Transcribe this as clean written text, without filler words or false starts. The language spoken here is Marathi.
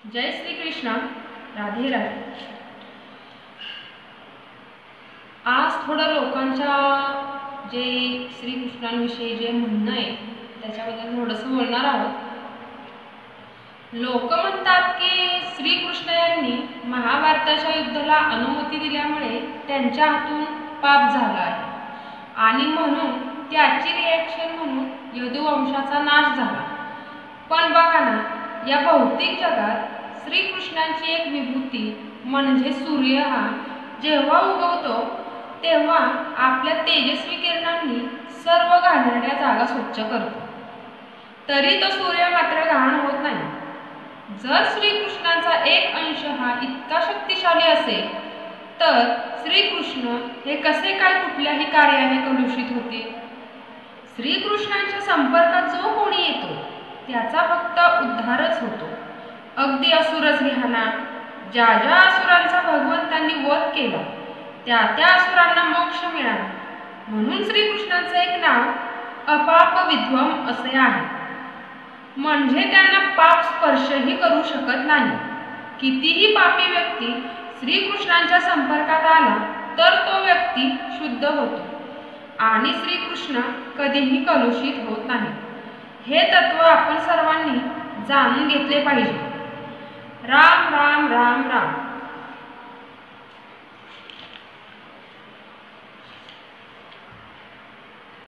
जय श्री कृष्ण, राधे राधे। आज थोडं लोकांच्या जे श्रीकृष्णांविषयी जे म्हणणं आहे त्याच्याबद्दल थोडंसं बोलणार आहोत। लोक म्हणतात की श्रीकृष्ण यांनी महाभारताच्या युद्धाला अनुमती दिल्यामुळे त्यांच्या हातून पाप झाला आहे आणि म्हणून त्याची रिॲक्शन म्हणून यदुवंशाचा नाश झाला। पण बघा ना, या भौतिक जगात श्रीकृष्णांची एक विभूती म्हणजे सूर्य हा जेव्हा उगवतो तेव्हा आपल्या तेजस्वी किरणांनी सर्व घाणेरड्या जागा स्वच्छ करतो, तरी तो सूर्य मात्र घाण होत नाही। जर श्रीकृष्णांचा एक अंश हा इतका शक्तिशाली असेल तर श्रीकृष्ण हे कसे काय कुठल्याही कार्याने कलुषित होते? श्रीकृष्णांच्या संपर्कात जो कोणी येतो त्याचा फक्त उद्धारच होतो। अगदी असुरच घ्या ना, ज्या ज्या असुरांचा भगवंतांनी वध केला त्या त्या असुरांना मोक्ष मिळाला। म्हणून श्रीकृष्णांचं एक नाव अपाप विद्वम असे आहे, म्हणजे त्यांना पाप स्पर्शही करू शकत नाही। कितीही पापी व्यक्ती श्रीकृष्णांच्या संपर्कात आला तर तो व्यक्ती शुद्ध होतो आणि श्रीकृष्ण कधीही कलुषित होत नाही। हे तत्व आपण सर्वांनी जाणून घेतले पाहिजे। राम राम राम राम।